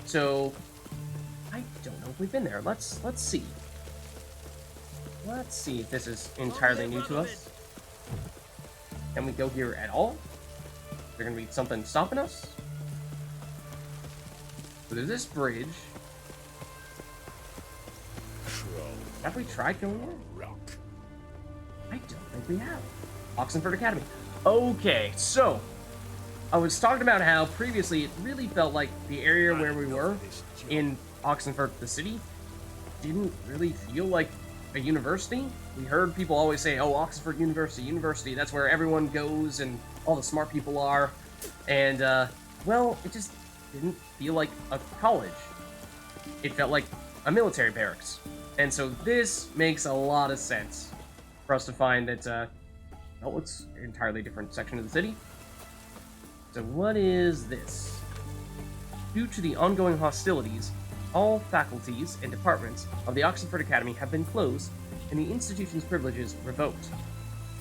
So, I don't know if we've been there. Let's see. Let's see if this is entirely new to us. Can we go here at all? Is there gonna be something stopping us? So there's this bridge. Have we tried going there? I don't think we have. Oxenford Academy. Okay, so I was talking about how previously it really felt like the area where we were in Oxenford, the city, didn't really feel like a university. We heard people always say, oh, Oxford University, that's where everyone goes and all the smart people are. And, well, it just didn't feel like a college. It felt like a military barracks. And so this makes a lot of sense for us to find that, well, it's an entirely different section of the city. So what is this? Due to the ongoing hostilities, all faculties and departments of the Oxenford Academy have been closed and the institution's privileges revoked.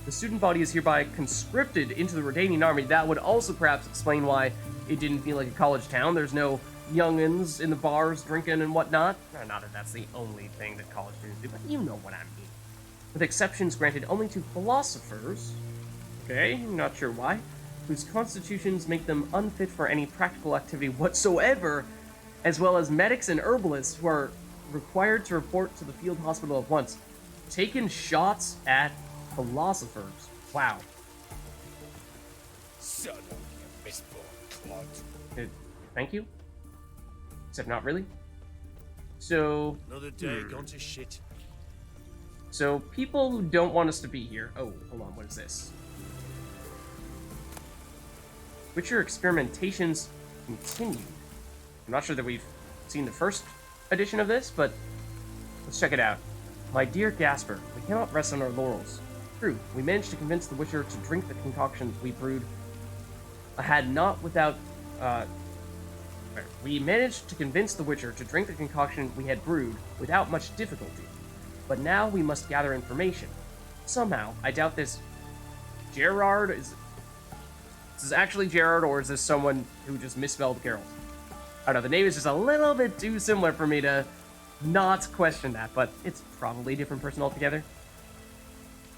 The student body is hereby conscripted into the Redanian army. That would also perhaps explain why it didn't feel like a college town. There's no youngins in the bars drinking and whatnot. Not that that's the only thing that college students do, but you know what I mean. With exceptions granted only to philosophers, okay, not sure why, whose constitutions make them unfit for any practical activity whatsoever, as well as medics and herbalists who are required to report to the field hospital at once. Taking shots at philosophers. Wow. Son of your misborn clod. Thank you. Except not really. So... Another day gone to shit. So, people who don't want us to be here... Oh, hold on, what is this? Witcher experimentations continue. I'm not sure that we've seen the first edition of this, but let's check it out. My dear Gasper, we cannot rest on our laurels. True, we managed to convince the Witcher to drink the concoction we brewed. We managed to convince the Witcher to drink the concoction we had brewed without much difficulty. But now we must gather information. Somehow, I doubt this Gerard is... This is actually Gerard, or is this someone who just misspelled Geralt? I don't know, the name is just a little bit too similar for me to not question that, but it's probably a different person altogether.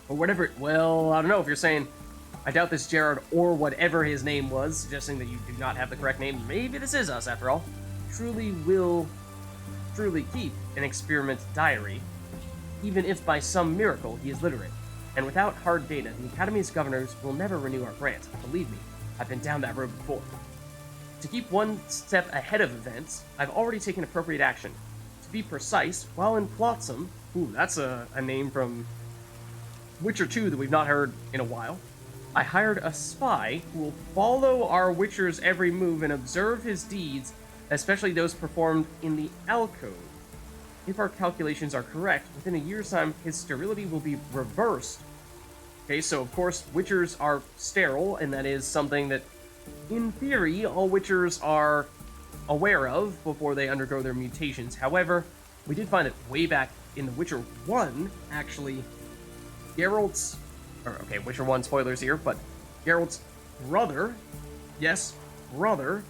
Or whatever, well, I don't know, if you're saying, I doubt this Gerard or whatever his name was, suggesting that you do not have the correct name, maybe this is us after all, truly keep an experiment diary, even if by some miracle he is literate. And without hard data, the Academy's governors will never renew our grant. Believe me, I've been down that road before. To keep one step ahead of events, I've already taken appropriate action. To be precise, while in Flotsam, ooh, that's a name from Witcher 2 that we've not heard in a while, I hired a spy who will follow our Witcher's every move and observe his deeds, especially those performed in the alcove. If our calculations are correct, within a year's time, his sterility will be reversed. Okay, so of course, Witchers are sterile, and that is something that, in theory, all Witchers are aware of before they undergo their mutations. However, we did find that way back in The Witcher 1, actually, Geralt's... Okay, Witcher 1 spoilers here, but Geralt's brother, yes, brother,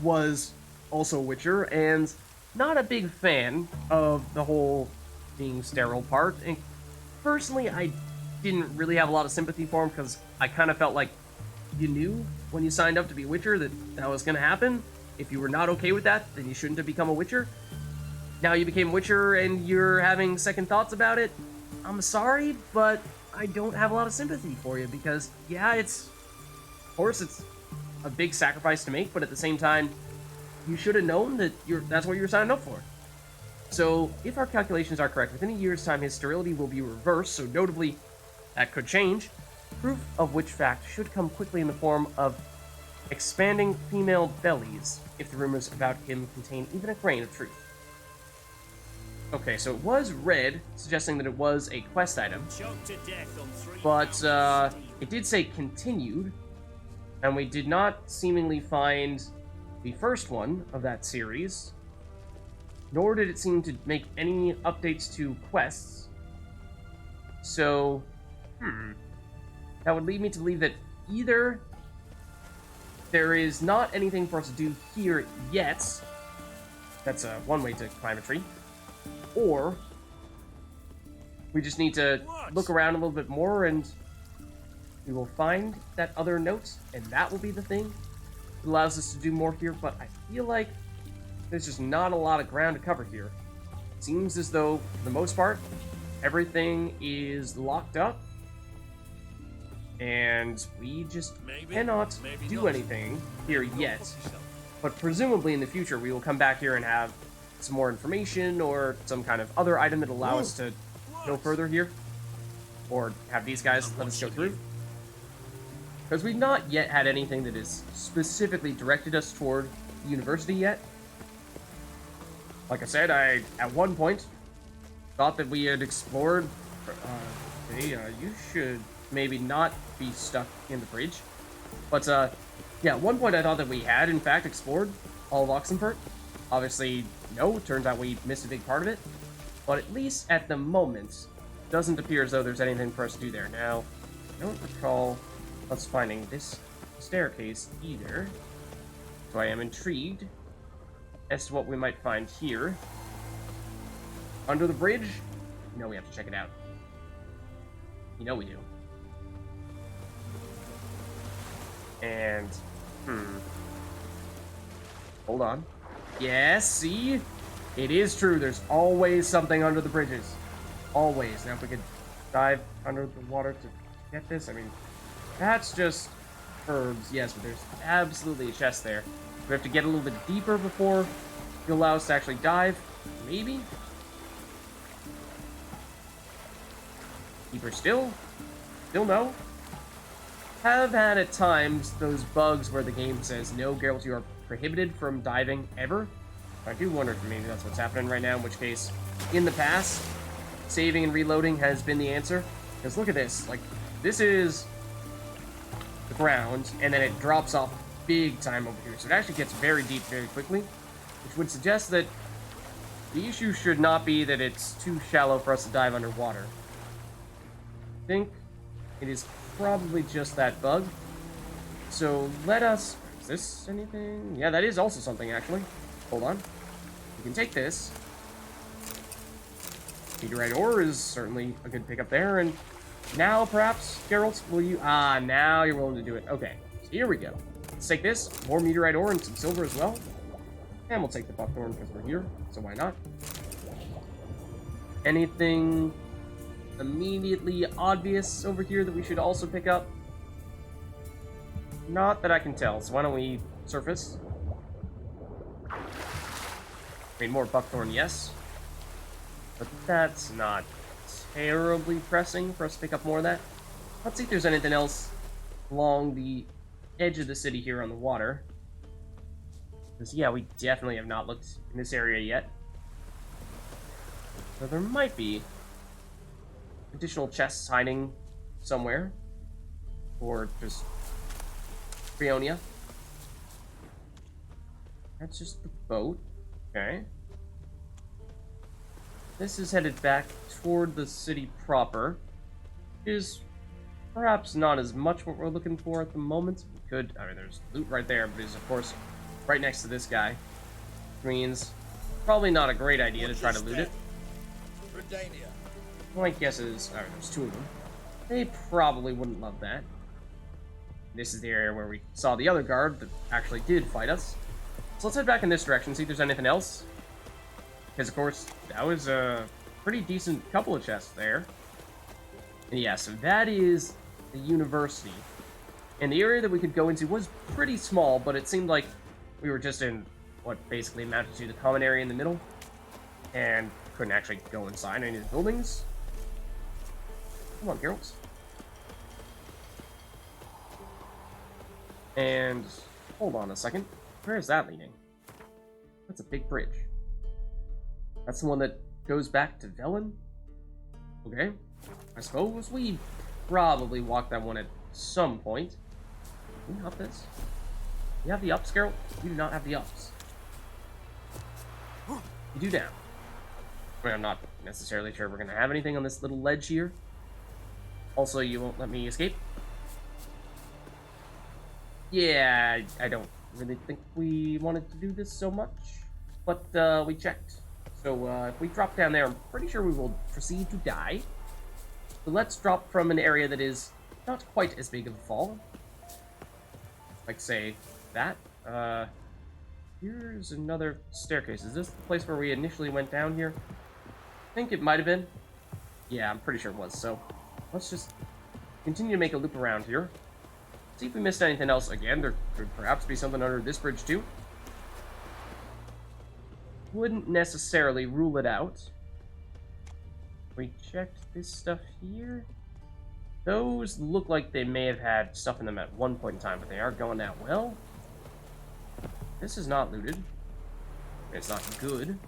was also a Witcher, and not a big fan of the whole being sterile part. And personally, I didn't really have a lot of sympathy for him, because I kind of felt like you knew when you signed up to be a Witcher that was going to happen. If you were not okay with that, then you shouldn't have become a Witcher. Now you became a Witcher and you're having second thoughts about it. I'm sorry, but I don't have a lot of sympathy for you, because, yeah, of course, it's a big sacrifice to make, but at the same time, you should have known that that's what you're signing up for. So, if our calculations are correct, within a year's time, his sterility will be reversed, so notably, that could change, proof of which fact should come quickly in the form of expanding female bellies, if the rumors about him contain even a grain of truth. Okay, so it was red, suggesting that it was a quest item, but it did say continued, and we did not seemingly find the first one of that series, nor did it seem to make any updates to quests. So, that would lead me to believe that either there is not anything for us to do here yet, That's one way to climb a tree. Or we just need to look around a little bit more and we will find that other note, and that will be the thing that allows us to do more here. But I feel like there's just not a lot of ground to cover here. It seems as though, for the most part, everything is locked up, and we just cannot do anything here yet. But presumably in the future, we will come back here and have some more information or some kind of other item that will allow us to go further here, or have these guys let us go through. Because we've not yet had anything that has specifically directed us toward the university yet. Like I said, I, at one point, thought that we had explored... hey, you should maybe not be stuck in the bridge. But, yeah, at one point I thought that we had, in fact, explored all of Oxenfurt. Obviously, no, it turns out we missed a big part of it. But at least at the moment, it doesn't appear as though there's anything for us to do there. Now, I don't recall us finding this staircase either. So I am intrigued as to what we might find here. Under the bridge? You know we have to check it out. You know we do. And, hold on. Yes, see? It is true, there's always something under the bridges. Always. Now if we could dive under the water to get this, I mean, that's just herbs, yes, but there's absolutely a chest there. We have to get a little bit deeper before you allow us to actually dive. Maybe? Deeper still? Still no? Have had at times those bugs where the game says, no, Geralt, you are prohibited from diving ever. I do wonder if maybe that's what's happening right now, in which case, in the past, saving and reloading has been the answer. Because look at this, like, this is the ground, and then it drops off big time over here. So it actually gets very deep very quickly, which would suggest that the issue should not be that it's too shallow for us to dive underwater. I think it is probably just that bug. So let us... Is this anything? Yeah, that is also something, actually. Hold on. We can take this. Meteorite ore is certainly a good pickup there, and now, perhaps, Geralt, will you... Ah, now you're willing to do it. Okay, so here we go. Let's take this. More meteorite ore and some silver as well. And we'll take the buckthorn because we're here, so why not? Anything immediately obvious over here that we should also pick up? Not that I can tell, so why don't we surface? I mean, more buckthorn, yes. But that's not terribly pressing for us to pick up more of that. Let's see if there's anything else along the edge of the city here on the water. Because, yeah, we definitely have not looked in this area yet. So there might be additional chests hiding somewhere. Or just Brionia. That's just the boat. Okay. This is headed back toward the city proper. Is perhaps not as much what we're looking for at the moment. We could, I mean, there's loot right there, but it's, of course, right next to this guy. Which means probably not a great idea to try to loot it. My guess is, I mean, there's two of them. They probably wouldn't love that. This is the area where we saw the other guard that actually did fight us. So let's head back in this direction, see if there's anything else. Because, of course, that was a pretty decent couple of chests there. And yeah, so that is the university. And the area that we could go into was pretty small, but it seemed like we were just in what basically amounted to the common area in the middle. And couldn't actually go inside any of the buildings. Come on, Geralt. And hold on a second. Where is that leading? That's a big bridge. That's the one that goes back to Velen? Okay. I suppose we probably walked that one at some point. Can we hop this? You have the ups, Geralt? You do not have the ups. You do now. I mean, I'm not necessarily sure we're going to have anything on this little ledge here. Also, you won't let me escape? Yeah, I don't really think we wanted to do this so much. But we checked. So if we drop down there, I'm pretty sure we will proceed to die. So let's drop from an area that is not quite as big of a fall. Like, say, that. Here's another staircase. Is this the place where we initially went down here? I think it might have been. Yeah, I'm pretty sure it was. So let's just continue to make a loop around here. See if we missed anything else. Again, there could perhaps be something under this bridge too. Wouldn't necessarily rule it out. We checked this stuff here. Those look like they may have had stuff in them at one point in time, but they aren't going that well. This is not looted. It's not good.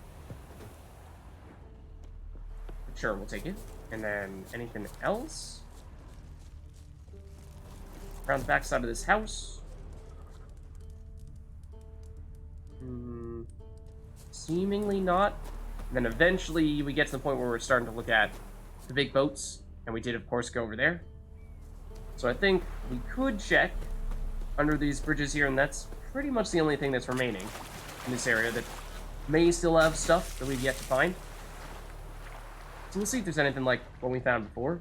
But sure, we'll take it. And then anything else? Around the back side of this house. Seemingly not. And then eventually we get to the point where we're starting to look at the big boats. And we did, of course, go over there. So I think we could check under these bridges here, and that's pretty much the only thing that's remaining in this area that may still have stuff that we've yet to find. So we'll see if there's anything like what we found before.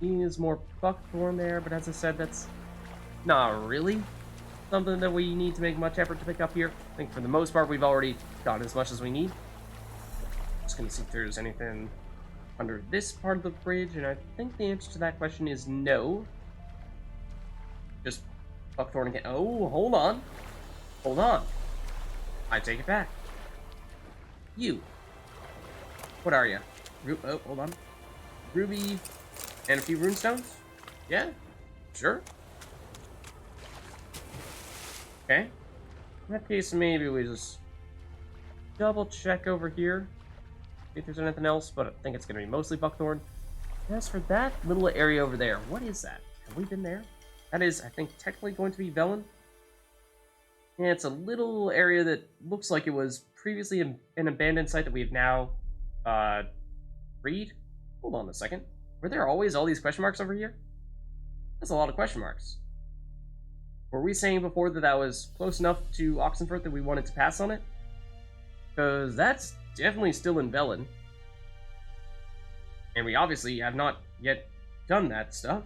Is more buckthorn there, but as I said, that's not really something that we need to make much effort to pick up here. I think for the most part, we've already gotten as much as we need. Just gonna see if there's anything under this part of the bridge, and I think the answer to that question is no. Just buckthorn again. Oh, hold on. Hold on. I take it back. You. What are you? Oh, hold on. Ruby and a few runestones? Yeah? Sure. Okay. In that case, maybe we just double check over here. See if there's anything else, but I think it's going to be mostly buckthorn. As for that little area over there, what is that? Have we been there? That is, I think, technically going to be Velen. Yeah, it's a little area that looks like it was previously an abandoned site that we have now freed. Hold on a second. Were there always all these question marks over here? That's a lot of question marks. Were we saying before that that was close enough to Oxenfurt that we wanted to pass on it? Because that's definitely still in Velen. And we obviously have not yet done that stuff.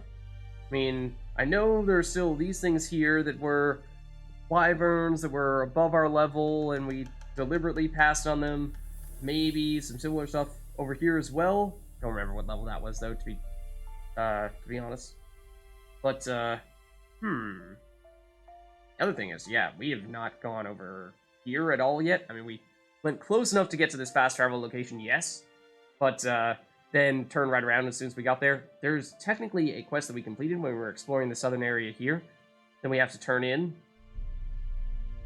I mean, I know there's still these things here that were wyverns that were above our level, and we deliberately passed on them. Maybe some similar stuff over here as well. Don't remember what level that was, though, to be honest. But, The other thing is, yeah, we have not gone over here at all yet. I mean, we went close enough to get to this fast travel location, yes. But, then turned right around as soon as we got there. There's technically a quest that we completed when we were exploring the southern area here. Then we have to turn in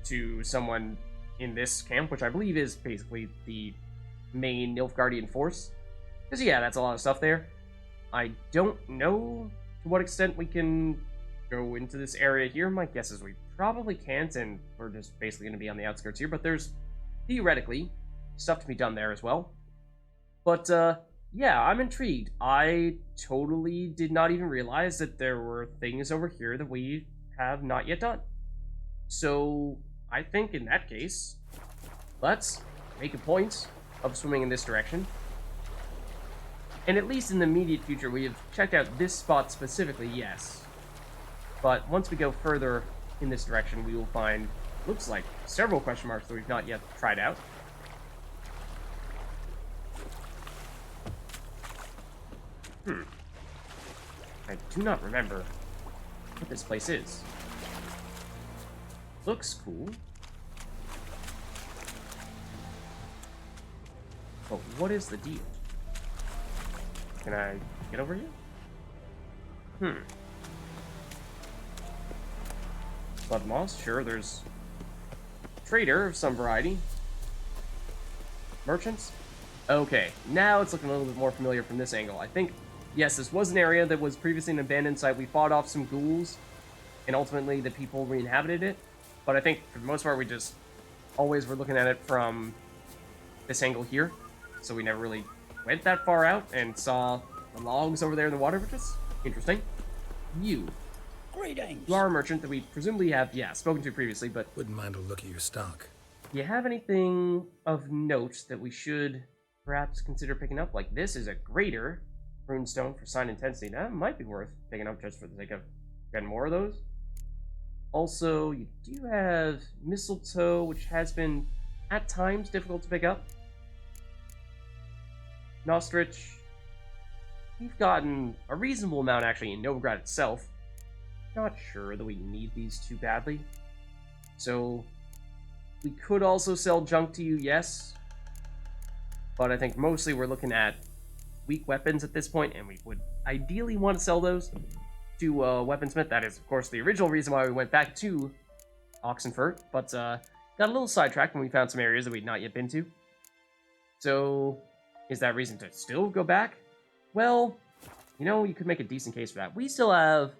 to someone in this camp, which I believe is basically the main Nilfgaardian force. Because, yeah, that's a lot of stuff there. I don't know to what extent we can go into this area here. My guess is we probably can't, and we're just basically going to be on the outskirts here. But there's, theoretically, stuff to be done there as well. But, yeah, I'm intrigued. I totally did not even realize that there were things over here that we have not yet done. So, I think in that case, let's make a point of swimming in this direction. And at least in the immediate future, we have checked out this spot specifically, yes. But once we go further in this direction, we will find, looks like, several question marks that we've not yet tried out. I do not remember what this place is. Looks cool. But what is the deal? Can I get over here? Blood moss, sure, there's trader of some variety. Merchants? Okay, now it's looking a little bit more familiar from this angle. I think, yes, this was an area that was previously an abandoned site. We fought off some ghouls, and ultimately the people re-inhabited it. But I think, for the most part, we just always were looking at it from this angle here. So we never really went that far out and saw the logs over there in the water, which is interesting. You. Greetings. You are a merchant that we presumably have, yeah, spoken to previously, but... Wouldn't mind a look at your stock. Do you have anything of note that we should perhaps consider picking up? Like, this is a greater runestone for sign intensity. That might be worth picking up just for the sake of getting more of those. Also, you do have mistletoe, which has been at times difficult to pick up. Nostrich, we've gotten a reasonable amount actually in Novigrad itself. Not sure that we need these too badly. So, we could also sell junk to you, yes. But I think mostly we're looking at weak weapons at this point, and we would ideally want to sell those to Weaponsmith. That is, of course, the original reason why we went back to Oxenfurt, but got a little sidetracked when we found some areas that we'd not yet been to. So, is that reason to still go back? Well, you know, you could make a decent case for that. We still have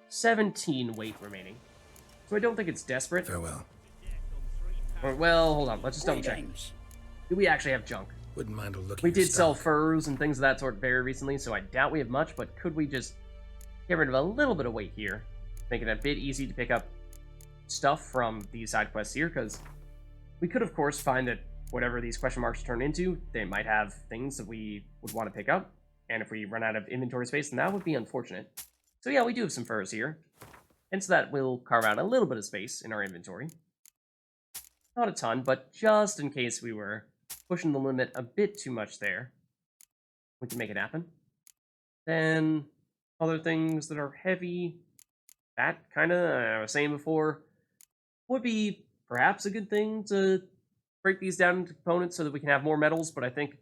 17 weight remaining, so I don't think it's desperate. Farewell. Or, well, hold on, let's just double check. Do we actually have junk? Wouldn't mind a look at We your did sell stuff. furs and things of that sort very recently, so I doubt we have much, but could we just get rid of a little bit of weight here, make it a bit easy to pick up stuff from these side quests here, because we could, of course, find that whatever these question marks turn into, they might have things that we would want to pick up, and if we run out of inventory space, then that would be unfortunate. So yeah, we do have some furs here, and so that will carve out a little bit of space in our inventory. Not a ton, but just in case we were pushing the limit a bit too much there, we can make it happen. Then, other things that are heavy, that kind of, I was saying before, would be perhaps a good thing to break these down into components so that we can have more metals, but I think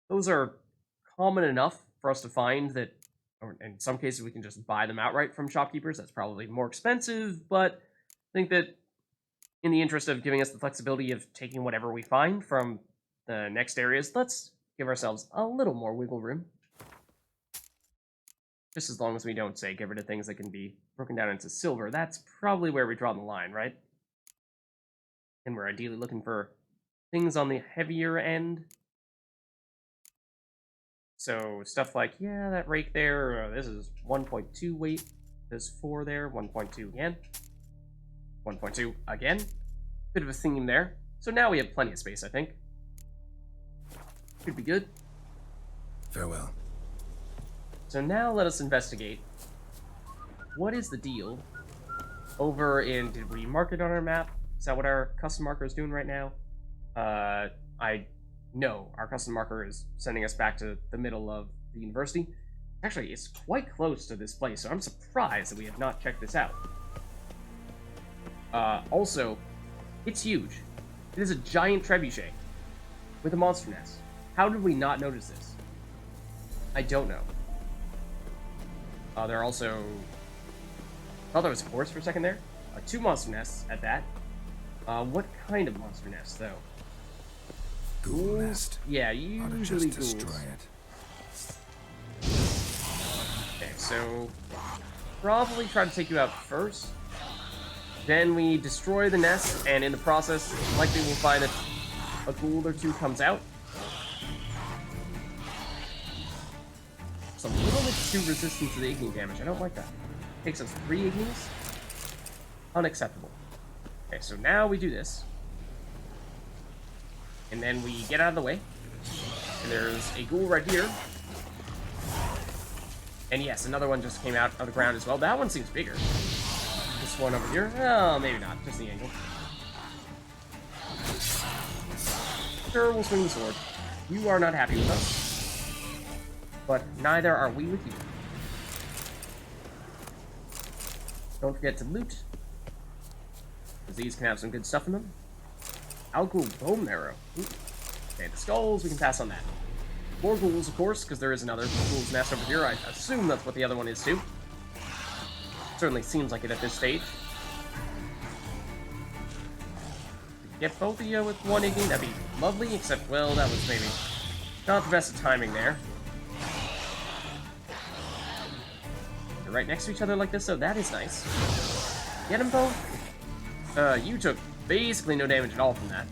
those are common enough for us to find that, or in some cases, we can just buy them outright from shopkeepers. That's probably more expensive, but I think that in the interest of giving us the flexibility of taking whatever we find from the next areas, let's give ourselves a little more wiggle room. Just as long as we don't, say, get rid of things that can be broken down into silver. That's probably where we draw the line, right? And we're ideally looking for things on the heavier end. So stuff like, yeah, that rake there, this is 1.2 weight. There's 4 there, 1.2 again. 1.2 again. Bit of a theme there. So now we have plenty of space, I think. Should be good. Farewell. So now let us investigate. What is the deal over in... Did we mark it on our map? Is that what our custom marker is doing right now? No, our custom marker is sending us back to the middle of the university. Actually, it's quite close to this place, so I'm surprised that we have not checked this out. Also, it's huge. It is a giant trebuchet with a monster nest. How did we not notice this? I don't know. There are also... I thought there was a horse for a second there. 2 monster nests at that. What kind of monster nest, though? Ghoul nest. Yeah, Ought to usually just ghouls. destroy it. Okay, so... probably try to take you out first. Then we destroy the nest, and in the process, likely we'll find that a ghoul or 2 comes out. It's a little bit too resistant to the igni damage. I don't like that. Takes us 3 ignis. Unacceptable. Okay, so now we do this. And then we get out of the way. And there's a ghoul right here. And yes, another one just came out of the ground as well. That one seems bigger. This one over here? Oh, maybe not. Just the angle. Sure, we'll swing the sword. You are not happy with us. But neither are we with you. Don't forget to loot, because these can have some good stuff in them. Alghoul bone marrow. Ooh. Okay, the skulls, we can pass on that. More ghouls, of course, because there is another ghoul's nest over here. I assume that's what the other one is, too. Certainly seems like it at this stage. Get both of you with 1 igni, that'd be lovely, except, well, that was maybe not the best of timing there. They're right next to each other like this, so that is nice. Get them both? You took basically no damage at all from that.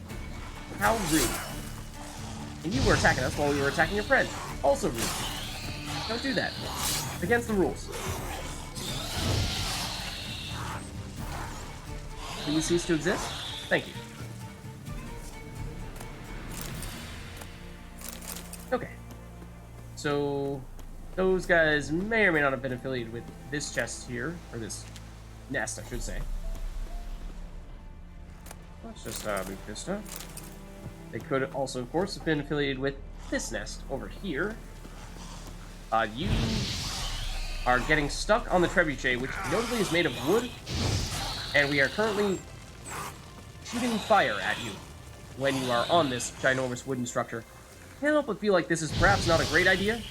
How rude. And you were attacking us while we were attacking your friend. Also rude. Don't do that. Against the rules. Please cease to exist? Thank you. Okay. So, those guys may or may not have been affiliated with this chest here, or this nest, I should say. Let's just move this stuff. They could also, of course, have been affiliated with this nest over here. You are getting stuck on the trebuchet, which notably is made of wood, and we are currently shooting fire at you when you are on this ginormous wooden structure. Can't help but feel like this is perhaps not a great idea.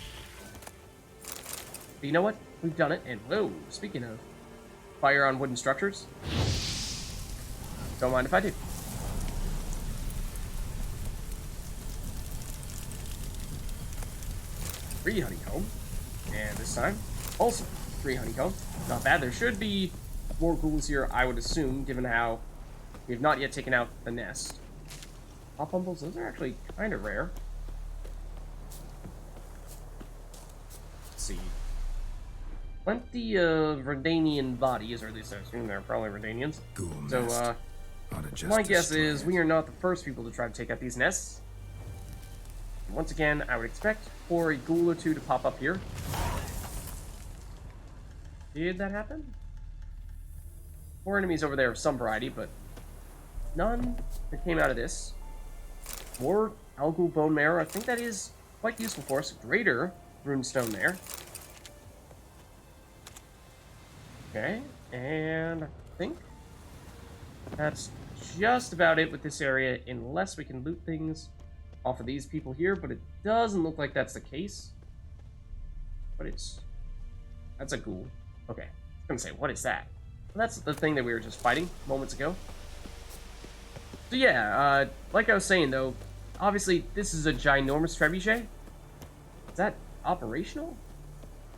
But you know what? We've done it, and whoa, speaking of fire on wooden structures, don't mind if I do. Three honeycomb, and this time, also 3 honeycomb. Not bad. There should be more ghouls here, I would assume, given how we have not yet taken out the nest. Pop bumbles, those are actually kind of rare. Let's see. Plenty of Redanian bodies, or at least I assume they're probably Redanians. Ghoul So, nest. Ought to just my guess destroy is it. we are not the first people to try to take out these nests. Once again, I would expect for a ghoul or two to pop up here. Did that happen? 4 enemies over there of some variety, but none that came out of this. More Alghoul Bone Marrow. I think that is quite useful for us. Greater Runestone there. Okay, and I think that's just about it with this area, unless we can loot things off of these people here, but it doesn't look like that's the case. But that's a ghoul. Okay, I was gonna say, what is that? Well, that's the thing that we were just fighting moments ago. So yeah, like I was saying though, obviously this is a ginormous trebuchet. Is that operational?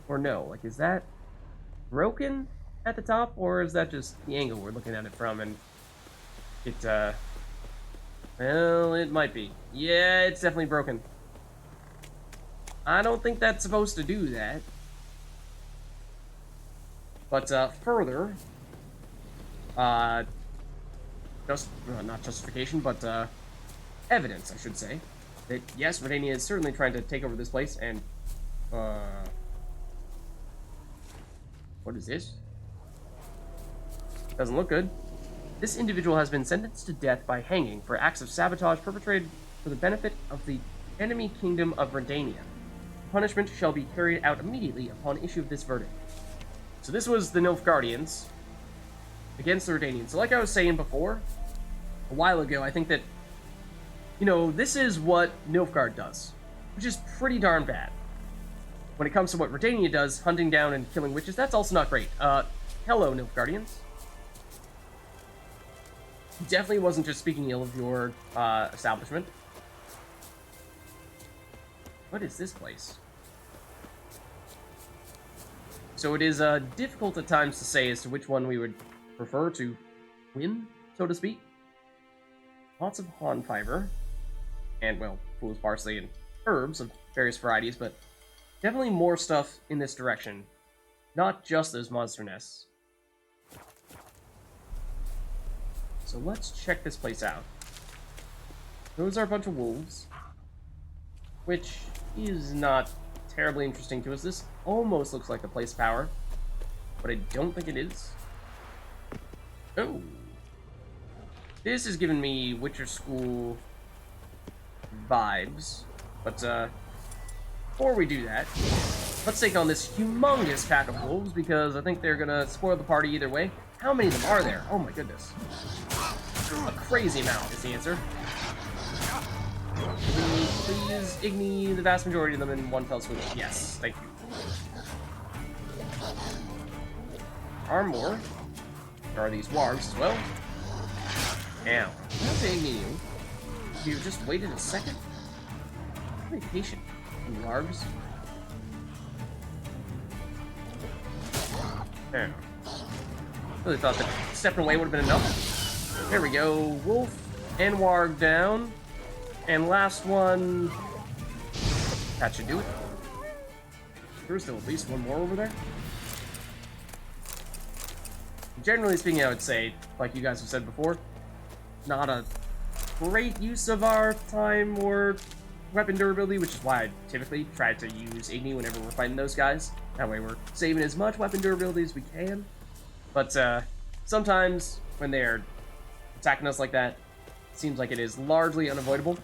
Or no? Like, is that broken at the top, or is that just the angle we're looking at it from, and it, well, it might be. Yeah, it's definitely broken. I don't think that's supposed to do that. But, further, not justification, but, evidence, I should say, that, yes, Redania is certainly trying to take over this place, and, what is this? Doesn't look good. This individual has been sentenced to death by hanging for acts of sabotage perpetrated for the benefit of the enemy kingdom of Redania. Punishment shall be carried out immediately upon issue of this verdict. So this was the Nilfgaardians against the Redanians. So like I was saying before, a while ago, I think that, you know, this is what Nilfgaard does, which is pretty darn bad. When it comes to what Redania does, hunting down and killing witches, that's also not great. Hello, Nilfgaardians. Definitely wasn't just speaking ill of your establishment. What is this place? So it is difficult at times to say as to which one we would prefer to win, so to speak. Lots of Hawn fiber, and, well, fool's parsley and herbs of various varieties, but definitely more stuff in this direction. Not just those monster nests. So let's check this place out. Those are a bunch of wolves, which is not terribly interesting to us. This almost looks like the place power, but I don't think it is. Oh. This is giving me Witcher School vibes, but before we do that, let's take on this humongous pack of wolves, because I think they're gonna spoil the party either way. How many of them are there? Oh my goodness. A crazy amount is the answer. Please Igni the vast majority of them in one fell swoop. Yes, thank you. Are more. There are these wargs as well. Ow. Not to Igni you. You just waited a second? Very patient, you wargs. There. Really thought that stepping away would have been enough. There we go. Wolf and warg down. And last one. That should do it. There's still at least one more over there. Generally speaking, I would say, like you guys have said before, not a great use of our time or weapon durability, which is why I typically try to use Igni whenever we're fighting those guys. That way we're saving as much weapon durability as we can. But sometimes when they're attacking us like that, it seems like it is largely unavoidable.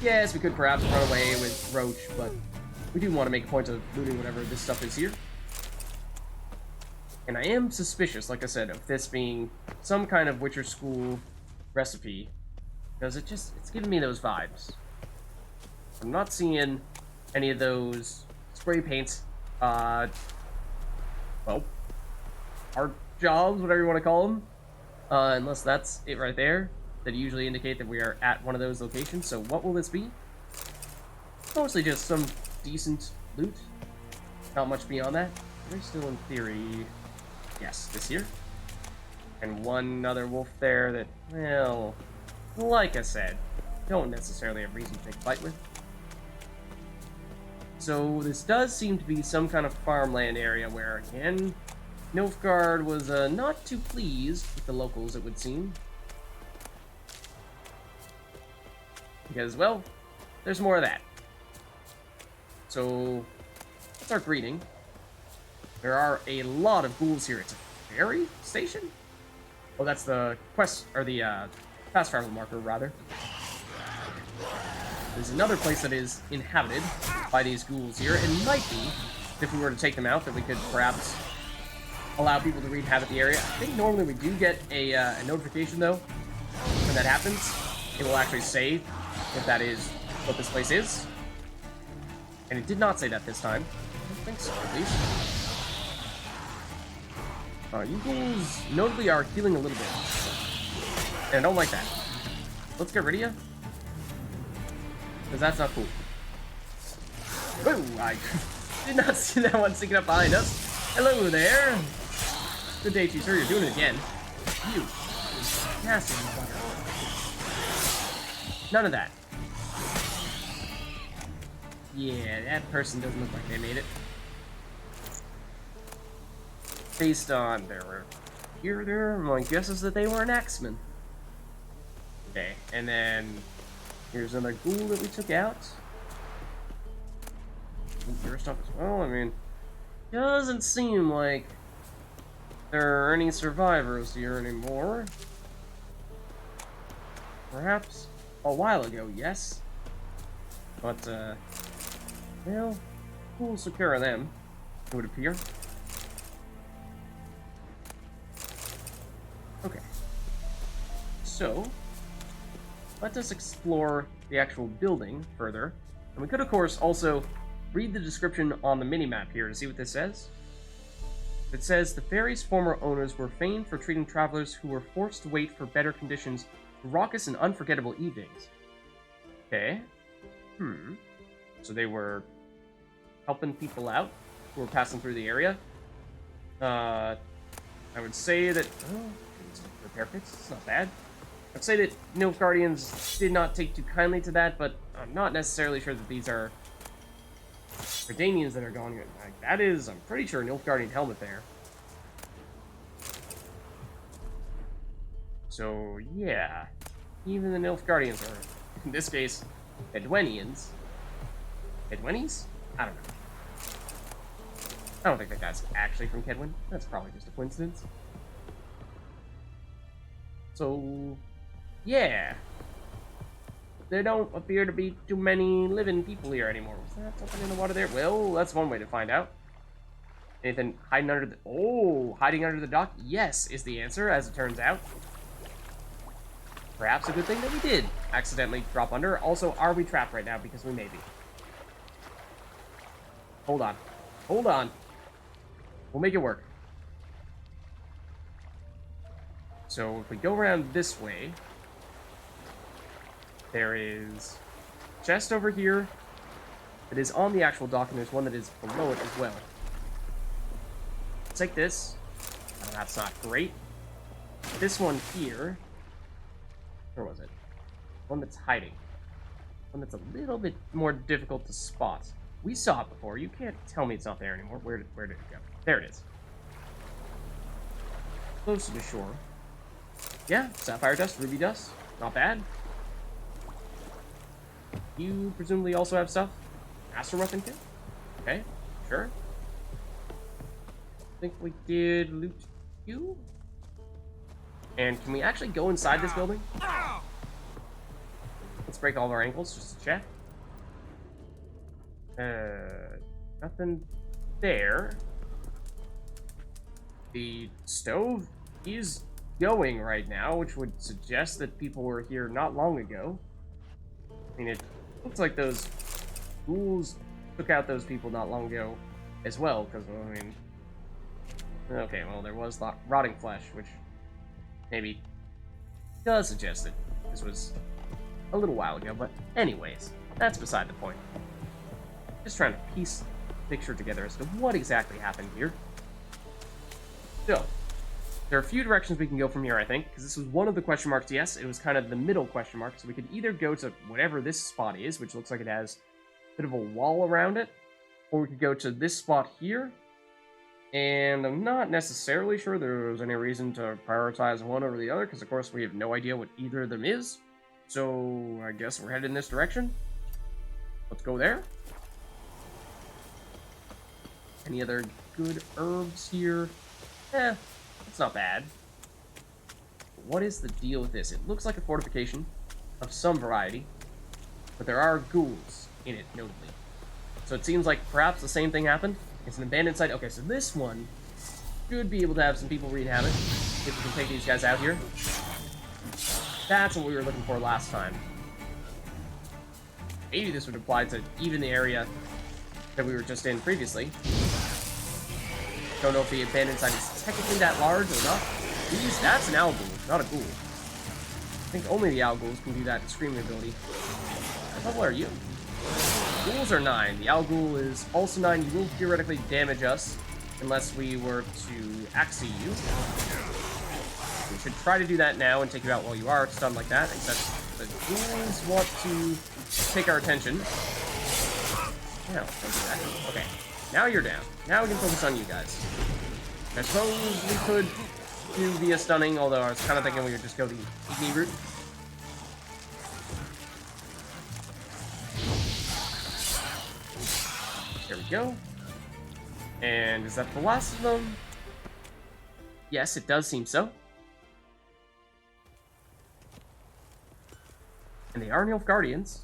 Yes, we could perhaps run away with Roach, but we do want to make a point of looting whatever this stuff is here. And I am suspicious, like I said, of this being some kind of Witcher school recipe, because it's giving me those vibes. I'm not seeing any of those spray paints, well, art jobs, whatever you want to call them, unless that's it right there. That usually indicate that we are at one of those locations. So what will this be? Mostly just some decent loot. Not much beyond that. There's still, in theory, yes, this here. And one other wolf there that, well, like I said, don't necessarily have reason to take a fight with. So this does seem to be some kind of farmland area where, again, Nilfgaard was not too pleased with the locals, it would seem. Because, well, there's more of that. So, let's start greeting. There are a lot of ghouls here. It's a ferry station? Oh, that's the quest, or the fast travel marker, rather. There's another place that is inhabited by these ghouls here. It might be, if we were to take them out, that we could perhaps allow people to re-inhabit the area. I think normally we do get a notification, though, when that happens. It will actually say if that is what this place is. And it did not say that this time. I don't think so, at least. You ghouls notably are healing a little bit. And I don't like that. Let's get rid of you. Because that's not cool. Whoa, I did not see that one sneaking up behind us. Hello there. Good day to you, sir. You're doing it again. You. Nasty motherfucker. None of that. Yeah, that person doesn't look like they made it. Based on their gear there, my guess is that they were an axeman. Okay, and then here's another ghoul that we took out. Your stuff as well. I mean, doesn't seem like there are any survivors here anymore. Perhaps a while ago, yes. But, well, we'll secure them, it would appear. Okay. So, let us explore the actual building further. And we could, of course, also read the description on the minimap here to see what this says. It says, the ferry's former owners were famed for treating travelers who were forced to wait for better conditions to raucous and unforgettable evenings. Okay. So they were helping people out who were passing through the area. I would say that... Oh, repair kits, it's not bad. I'd say that Nilfgaardians did not take too kindly to that, but I'm not necessarily sure that these are Redanians that are going... Like, that is, I'm pretty sure, a Nilfgaardian helmet there. So, yeah. Even the Nilfgaardians are, in this case, Edwenians. Edwenis? I don't know. I don't think that guy's actually from Kedwin. That's probably just a coincidence. So, yeah. There don't appear to be too many living people here anymore. Was that something in the water there? Well, that's one way to find out. Anything hiding under the... Oh, hiding under the dock? Yes, is the answer, as it turns out. Perhaps a good thing that we did accidentally drop under. Also, are we trapped right now? Because we may be. Hold on. Hold on. We'll make it work. So, if we go around this way, there is a chest over here that is on the actual dock, and there's one that is below it as well. Take this. Oh, that's not great. This one here... Where was it? One that's hiding. One that's a little bit more difficult to spot. We saw it before. You can't tell me it's not there anymore. Where did it go? There it is. Close to the shore. Yeah, sapphire dust, ruby dust. Not bad. You presumably also have stuff. Master weapon kit. Okay, sure. I think we did loot you. And can we actually go inside this building? Let's break all of our ankles just to check. Nothing there. The stove is going right now, which would suggest that people were here not long ago. I mean, it looks like those ghouls took out those people not long ago as well, because, well, I mean... Okay, well, there was rotting flesh, which maybe does suggest that this was a little while ago, but anyways, that's beside the point. Just trying to piece the picture together as to what exactly happened here. So, there are a few directions we can go from here, I think, because this was one of the question marks. Yes, it was kind of the middle question mark, so we could either go to whatever this spot is, which looks like it has a bit of a wall around it, or we could go to this spot here, and I'm not necessarily sure there was any reason to prioritize one over the other, because of course we have no idea what either of them is, so I guess we're headed in this direction. Let's go there. Any other good herbs here? It's not bad. What is the deal with this? It looks like a fortification of some variety, but there are ghouls in it, notably. So it seems like perhaps the same thing happened. It's an abandoned site. Okay, so this one should be able to have some people wreak havoc if we can take these guys out here. That's what we were looking for last time. Maybe this would apply to even the area that we were just in previously. Don't know if the abandoned site is technically that large or not. That's an owl ghoul, not a ghoul. I think only the owl ghouls can do that screaming ability. What level are you? Ghouls are 9. The owl ghoul is also 9. You will theoretically damage us unless we were to axe you. We should try to do that now and take you out while you are stunned like that, except the ghouls want to take our attention. No, don't do that. Okay. Now you're down. Now we can focus on you guys. I suppose we could do via stunning, although I was kind of thinking we would just go the easy route. There we go. And is that the last of them? Yes, it does seem so. And they are Nilfgaardians.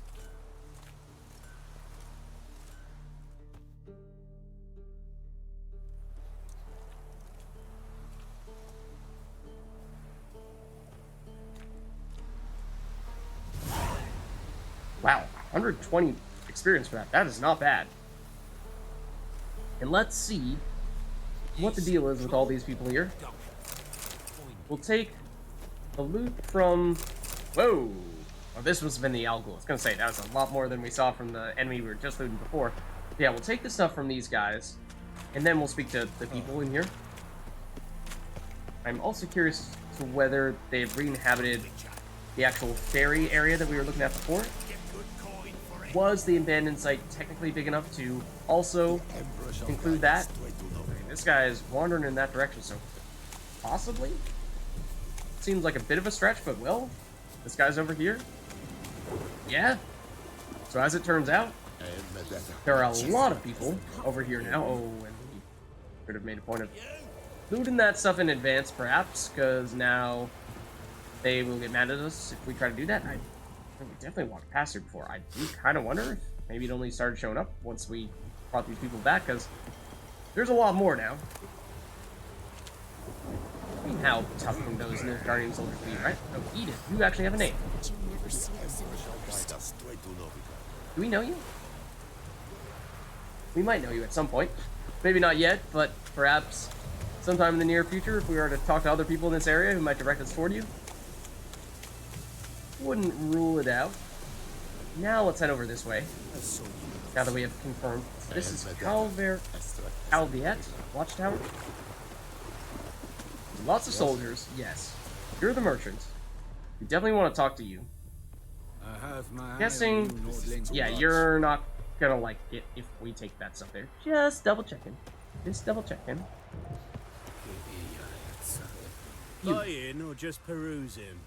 Wow, 120 experience for that. That is not bad. And let's see what the deal is with all these people here. We'll take the loot from... Whoa! Oh, this must have been the owl ghoul. I was going to say, that was a lot more than we saw from the enemy we were just looting before. Yeah, we'll take the stuff from these guys, and then we'll speak to the people in here. I'm also curious to whether they've re-inhabited the actual ferry area that we were looking at before. Was the abandoned site technically big enough to also include that? Okay, this guy is wandering in that direction, so possibly? Seems like a bit of a stretch, but well, this guy's over here. Yeah. So as it turns out, there are a lot of people over here now. Oh, and we could have made a point of looting that stuff in advance, perhaps, because now they will get mad at us if we try to do that. We definitely walked past here before. I do kind of wonder if maybe it only started showing up once we brought these people back, because there's a lot more now. I mean, how tough can those Nilfgaardian soldiers be, right? Oh, Edith, you actually have a name. Do we know you? We might know you at some point. Maybe not yet, but perhaps sometime in the near future if we were to talk to other people in this area who might direct us toward you. Wouldn't rule it out. Now let's head over this way. Now that we have confirmed. This is Calviet Watchtower. Lots of soldiers, yes. You're the merchant. We definitely want to talk to you. Guessing, yeah, you're not gonna like it if we take that stuff there. Just double checking. Just double checking. Buying or just perusing?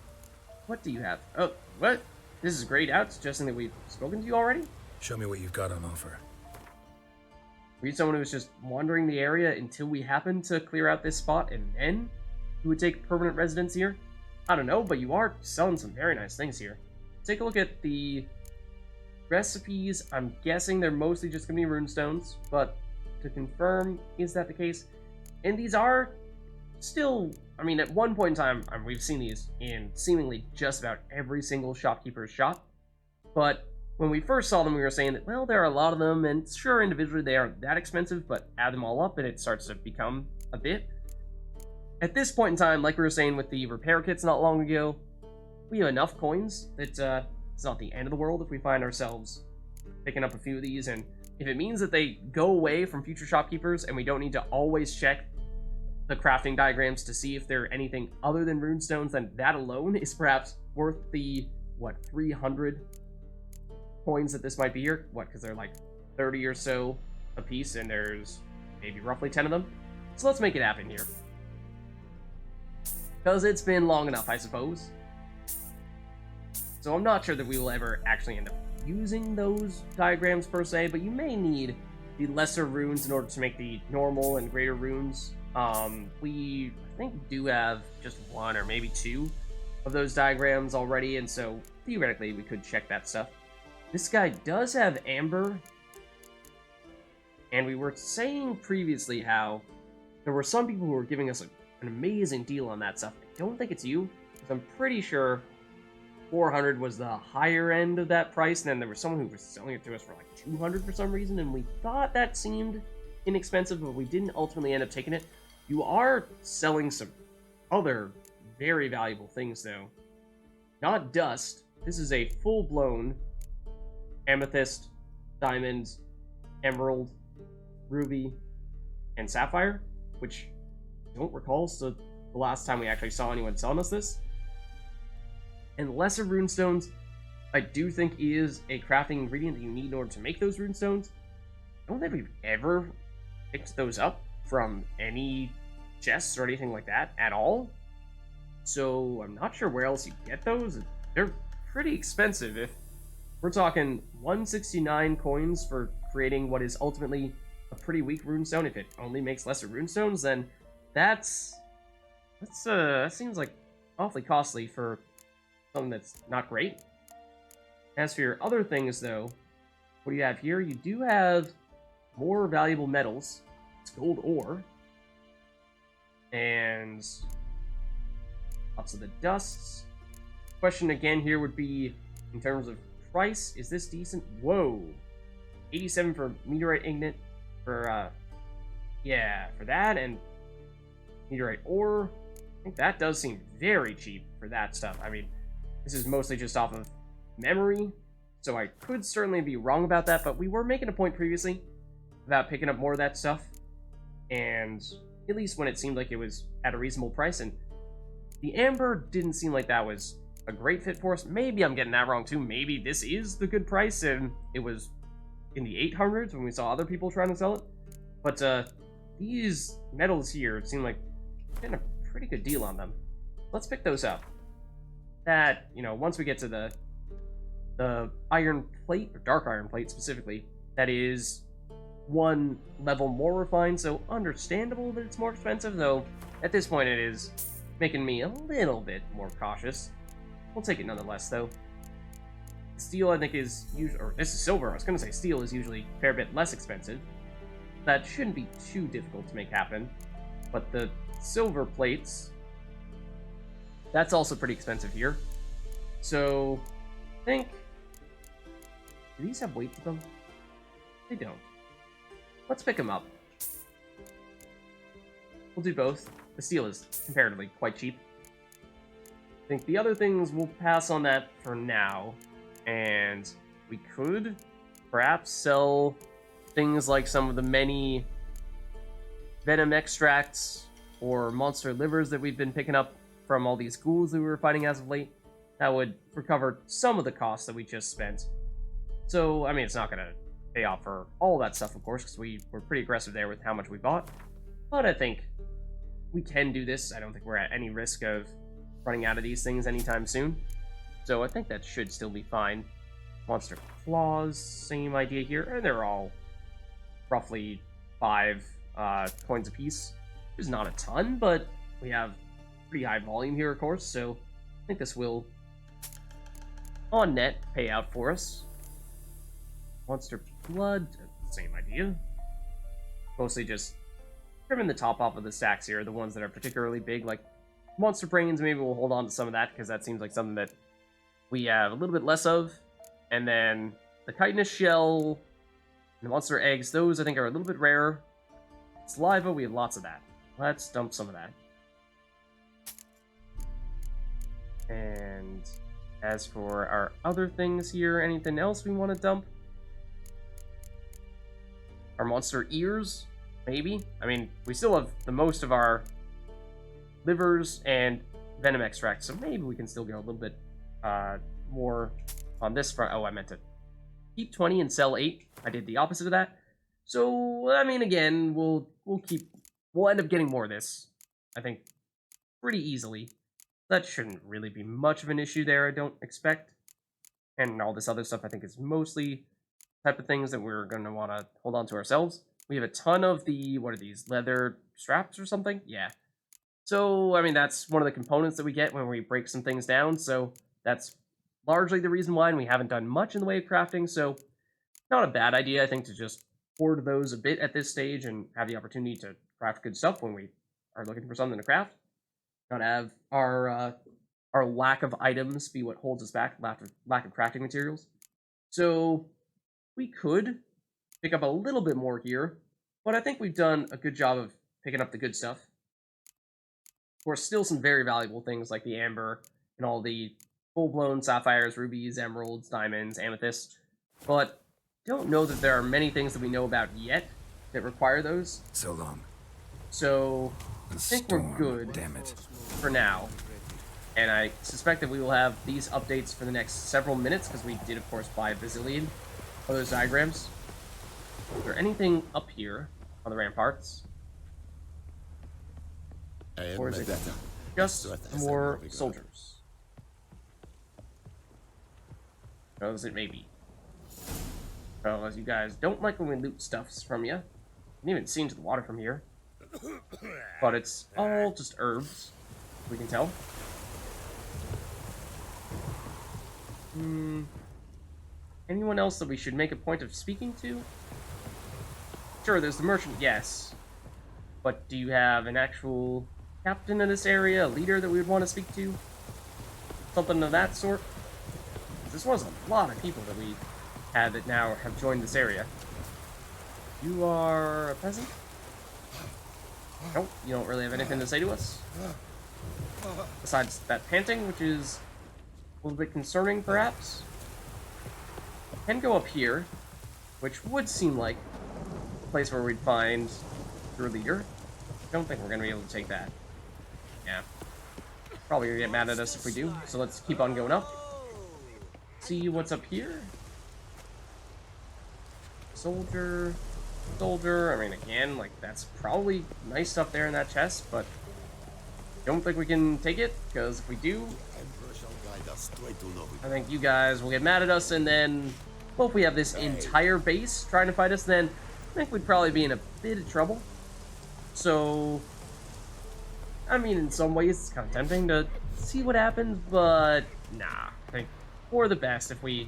What do you have? Oh, what? this is grayed out, suggesting that we've spoken to you already? Show me what you've got on offer. Were you someone who was just wandering the area until we happened to clear out this spot, and then who would take permanent residence here? I don't know, but you are selling some very nice things here. Take a look at the recipes. I'm guessing they're mostly just going to be runestones, but to confirm, is that the case? And these are still, I mean, at one point in time, we've seen these in seemingly just about every single shopkeeper's shop, but when we first saw them, we were saying that, well, there are a lot of them, and sure, individually they aren't that expensive, but add them all up and it starts to become a bit. At this point in time, like we were saying with the repair kits not long ago, we have enough coins that it's not the end of the world if we find ourselves picking up a few of these, and if it means that they go away from future shopkeepers and we don't need to always check the crafting diagrams to see if they're anything other than runestones, then that alone is perhaps worth the, 300 coins that this might be here? Because they're like 30 or so a piece, and there's maybe roughly 10 of them. So let's make it happen here. Because it's been long enough, I suppose. So I'm not sure that we will ever actually end up using those diagrams per se, but you may need the lesser runes in order to make the normal and greater runes. We, I think, do have just one or maybe two of those diagrams already, and so theoretically we could check that stuff. This guy does have amber, and we were saying previously how there were some people who were giving us an amazing deal on that stuff. I don't think it's you, because I'm pretty sure 400 was the higher end of that price, and then there was someone who was selling it to us for like 200 for some reason, and we thought that seemed inexpensive, but we didn't ultimately end up taking it. You are selling some other very valuable things, though. Not dust. This is a full-blown amethyst, diamond, emerald, ruby, and sapphire, which I don't recall so the last time we actually saw anyone selling us this. And lesser runestones, I do think is a crafting ingredient that you need in order to make those runestones. I don't think we've ever picked those up from any chests or anything like that at all. So I'm not sure where else you get those. They're pretty expensive. If we're talking 169 coins for creating what is ultimately a pretty weak runestone, if it only makes lesser runestones, then that seems like awfully costly for something that's not great. As for your other things, though, what do you have here? You do have more valuable metals. It's gold ore. And lots of the dusts. Question again here would be, in terms of price, is this decent? Whoa. 87 for meteorite ingot. For that, and meteorite ore. I think that does seem very cheap for that stuff. I mean, this is mostly just off of memory, so I could certainly be wrong about that, but we were making a point previously about picking up more of that stuff, and at least when it seemed like it was at a reasonable price, and the amber didn't seem like that was a great fit for us. Maybe I'm getting that wrong too. Maybe this is the good price, and it was in the 800s when we saw other people trying to sell it. But these metals here seem like getting a pretty good deal on them. Let's pick those up. That, once we get to the iron plate, or dark iron plate specifically, that is one level more refined, so understandable that it's more expensive, though at this point it is making me a little bit more cautious. We'll take it nonetheless, though. Steel, I think, is usually, or this is silver, I was going to say steel is usually a fair bit less expensive. That shouldn't be too difficult to make happen, but the silver plates, that's also pretty expensive here. So, I think, do these have weight to them? They don't. Let's pick them up. We'll do both. The steel is comparatively quite cheap. I think the other things we'll pass on that for now, and we could perhaps sell things like some of the many venom extracts or monster livers that we've been picking up from all these ghouls that we were fighting as of late. That would recover some of the costs that we just spent. So, I mean, it's not going to pay off for all that stuff, of course, because we were pretty aggressive there with how much we bought. But I think we can do this. I don't think we're at any risk of running out of these things anytime soon. So I think that should still be fine. Monster claws, same idea here, and they're all roughly 5 coins apiece, which is not a ton, but we have pretty high volume here, of course, so I think this will, on net, pay out for us. Monster blood, same idea. Mostly just trimming the top off of the stacks here, the ones that are particularly big, like monster brains. Maybe we'll hold on to some of that, because that seems like something that we have a little bit less of. And then the chitinous shell, and the monster eggs, those I think are a little bit rarer. Saliva, we have lots of that. Let's dump some of that. And as for our other things here, anything else we want to dump? Our monster ears, maybe? I mean, we still have the most of our livers and venom extracts, so maybe we can still go a little bit more on this front. Oh, I meant to keep 20 and sell 8. I did the opposite of that. So, I mean, again, we'll end up getting more of this, I think, pretty easily. That shouldn't really be much of an issue there, I don't expect. And all this other stuff, I think, is mostly type of things that we're going to want to hold on to ourselves. We have a ton of the, what are these, leather straps or something? Yeah. So, I mean, that's one of the components that we get when we break some things down, so that's largely the reason why, and we haven't done much in the way of crafting, so not a bad idea, I think, to just hoard those a bit at this stage and have the opportunity to craft good stuff when we are looking for something to craft. Not have our lack of items be what holds us back, lack of crafting materials. So we could pick up a little bit more here, but I think we've done a good job of picking up the good stuff. Of course, still some very valuable things like the amber and all the full-blown sapphires, rubies, emeralds, diamonds, amethysts, but don't know that there are many things that we know about yet that require those. So long. So I think we're good. Damn it. For now. And I suspect that we will have these updates for the next several minutes, because we did, of course, buy a bazillion of those diagrams. Is there anything up here on the ramparts? Or is it just more soldiers? Or is it maybe? Well, as you guys don't like when we loot stuffs from you. I can even see into the water from here. But it's all just herbs, we can tell. Anyone else that we should make a point of speaking to? Sure, there's the merchant, yes. But do you have an actual captain in this area, a leader that we would want to speak to? Something of that sort? This was a lot of people that we had that now have joined this area. You are a peasant? Nope, you don't really have anything to say to us? Besides that panting, which is a little bit concerning, perhaps? Can go up here, which would seem like a place where we'd find your leader. Don't think we're going to be able to take that. Yeah. Probably going to get mad at us if we do, so let's keep on going up. See what's up here. Soldier. I mean, again, like, that's probably nice stuff there in that chest, but don't think we can take it, because if we do, I think you guys will get mad at us, and then, well, if we have this entire base trying to fight us, then I think we'd probably be in a bit of trouble. So, I mean, in some ways, it's kind of tempting to see what happens, but nah, I think for the best if we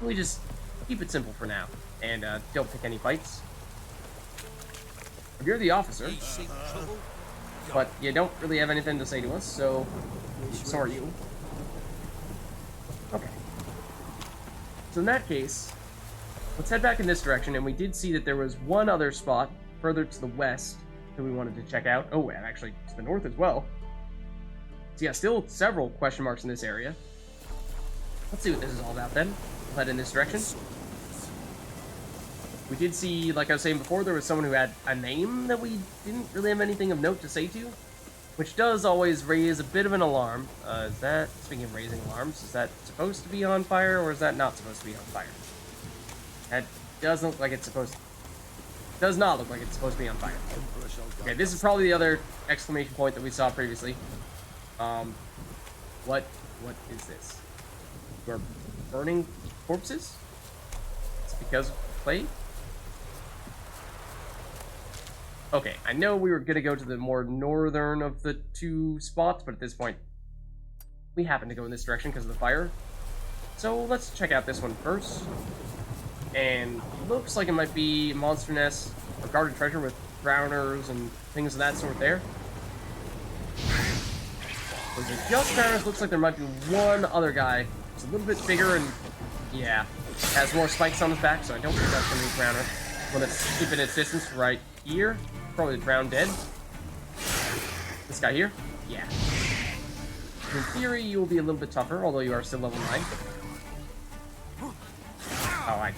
just keep it simple for now, and don't pick any fights. You're the officer, but you don't really have anything to say to us, so are you. Okay. So in that case, let's head back in this direction, and we did see that there was one other spot further to the west that we wanted to check out. Oh, and actually to the north as well. So yeah, still several question marks in this area. Let's see what this is all about then. We'll head in this direction. We did see, like I was saying before, there was someone who had a name that we didn't really have anything of note to say to, which does always raise a bit of an alarm. Is that, speaking of raising alarms, is that supposed to be on fire, or is that not supposed to be on fire? That doesn't look like it's supposed to. Does not look like it's supposed to be on fire. Okay, this is probably the other exclamation point that we saw previously. What is this? who are burning corpses? It's because of plague? Okay, I know we were gonna go to the more northern of the two spots, but at this point, we happen to go in this direction because of the fire. So let's check out this one first. And looks like it might be monster nest or guarded treasure with drowners and things of that sort there. Was it just drowners? Looks like there might be one other guy. It's a little bit bigger and, yeah, has more spikes on his back, so I don't think that's going to be a drowner. I'm going to keep it its distance right here. Probably the drowned dead. This guy here? Yeah. In theory, you will be a little bit tougher, although you are still level 9. Oh, I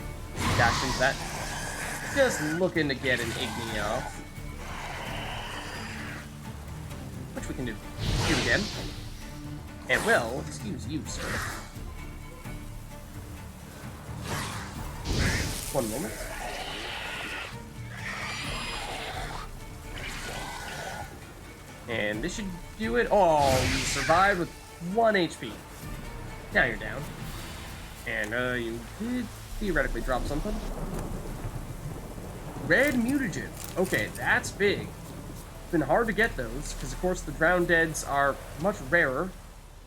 dashed into that. Just looking to get an Igni off. Which we can do again. And well, excuse you, sir. One moment. And this should do it. Oh, you survived with 1 HP. Now you're down. And you did theoretically drop something. Red mutagen. Okay, that's big. It's been hard to get those, because of course the drowned deads are much rarer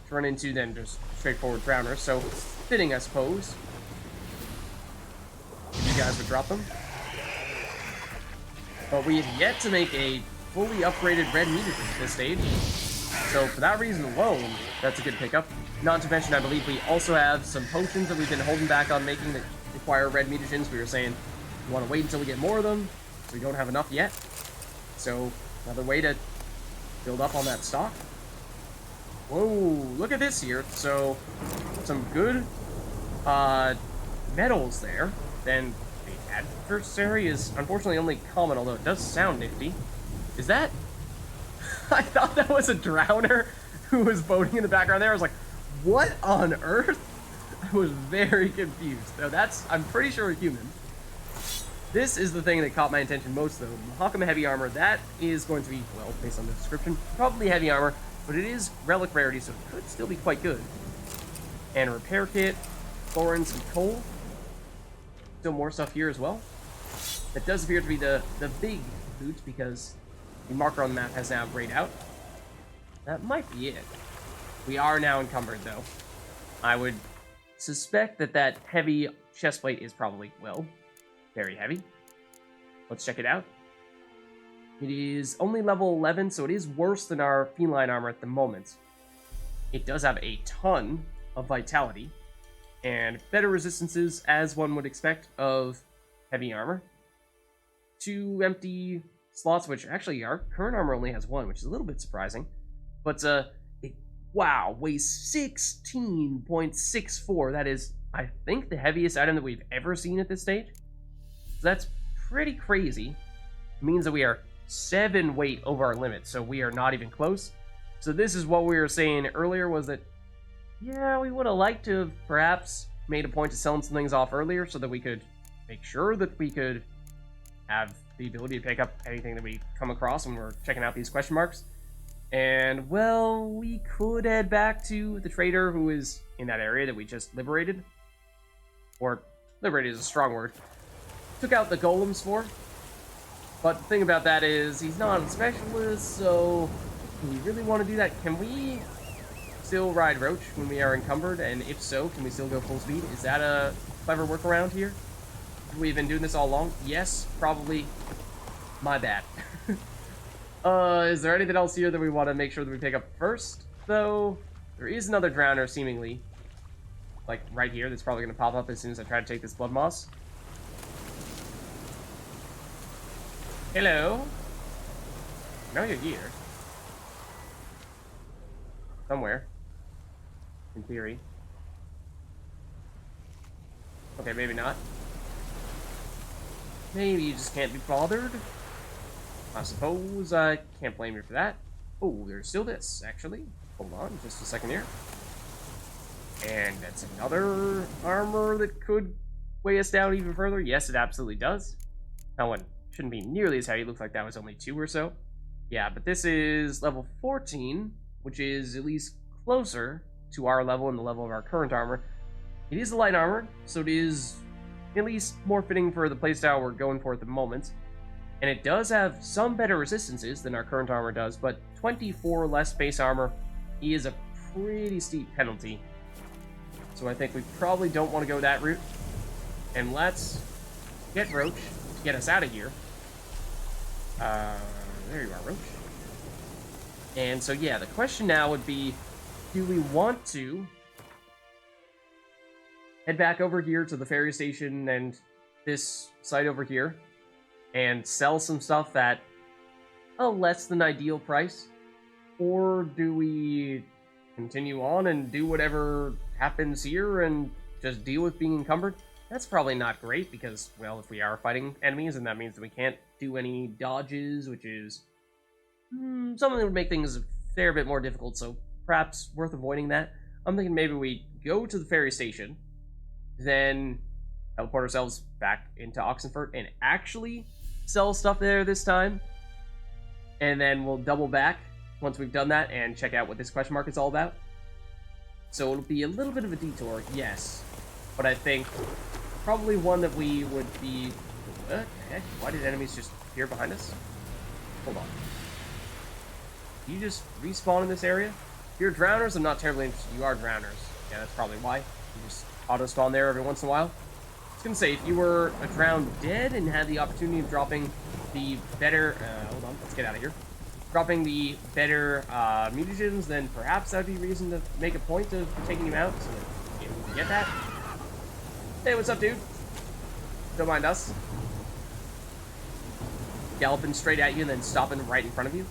to run into than just straightforward drowners, so fitting, I suppose. If you guys would drop them. But we have yet to make a fully upgraded red mutagen at this stage. So for that reason alone, that's a good pickup. Not to mention, I believe we also have some potions that we've been holding back on making that require red mutagens. We were saying we want to wait until we get more of them, so we don't have enough yet. So another way to build up on that stock. Whoa, look at this here. So some good metals there. Then the adversary is unfortunately only common, although it does sound nifty. Is that? I thought that was a drowner who was boating in the background there. I was like, what on earth? I was very confused. So that's, I'm pretty sure, a human. This is the thing that caught my attention most, though. Mahakama heavy armor, that is going to be, well, based on the description, probably heavy armor, but it is relic rarity, so it could still be quite good. And a repair kit, thorns, and coal. Still more stuff here as well. That does appear to be the big loot, because the marker on the map has now grayed out. That might be it. We are now encumbered, though. I would suspect that that heavy chestplate is probably, well, very heavy. Let's check it out. It is only level 11, so it is worse than our feline armor at the moment. It does have a ton of vitality, and better resistances, as one would expect, of heavy armor. 2 empty slots, which actually our current armor only has 1, which is a little bit surprising. But, wow, weighs 16.64. That is, I think, the heaviest item that we've ever seen at this stage. So that's pretty crazy. It means that we are 7 weight over our limit, so we are not even close. So this is what we were saying earlier, was that, yeah, we would have liked to have perhaps made a point to selling some things off earlier so that we could make sure that we could have the ability to pick up anything that we come across when we're checking out these question marks. And, well, we could head back to the trader who is in that area that we just liberated. Or, liberated is a strong word. Took out the golems for. But the thing about that is, he's not a specialist, so do we really want to do that? Can we still ride Roach when we are encumbered? And if so, can we still go full speed? Is that a clever workaround here? We've been doing this all along? Yes, probably. My bad. Is there anything else here that we want to make sure that we pick up first, though? There is another drowner, seemingly. Like, right here, that's probably going to pop up as soon as I try to take this blood moss. Hello? No, you're here. Somewhere. In theory. Okay, maybe not. Maybe you just can't be bothered. I suppose I can't blame you for that. Oh, there's still this, actually. Hold on, just a second here. And that's another armor that could weigh us down even further. Yes, it absolutely does. That one shouldn't be nearly as heavy. It looks like that was only 2 or so. Yeah, but this is level 14, which is at least closer to our level and the level of our current armor. It is a light armor, so it is at least more fitting for the playstyle we're going for at the moment. And it does have some better resistances than our current armor does, but 24 less base armor is a pretty steep penalty. So I think we probably don't want to go that route. And let's get Roach to get us out of here. There you are, Roach. And so yeah, the question now would be, do we want to head back over here to the ferry station and this site over here and sell some stuff at a less than ideal price? Or do we continue on and do whatever happens here and just deal with being encumbered? That's probably not great because, well, if we are fighting enemies, and that means that we can't do any dodges, which is something that would make things a fair bit more difficult, so perhaps worth avoiding that. I'm thinking maybe we go to the ferry station, then teleport ourselves back into Oxenfurt and actually sell stuff there this time, and then we'll double back once we've done that and check out what this question mark is all about. So it'll be a little bit of a detour, yes, but I think probably one that we would be... Okay, why did enemies just appear behind us? Hold on. Do you just respawn in this area? If you're drowners, I'm not terribly interested. You are drowners. Yeah, that's probably why. You just auto-spawn there every once in a while. I was gonna say, if you were a drowned dead and had the opportunity of dropping the better... hold on, let's get out of here. Dropping the better mutagens, then perhaps that'd be reason to make a point of taking him out, so that you can get that. Hey, what's up, dude? Don't mind us. Galloping straight at you and then stopping right in front of you.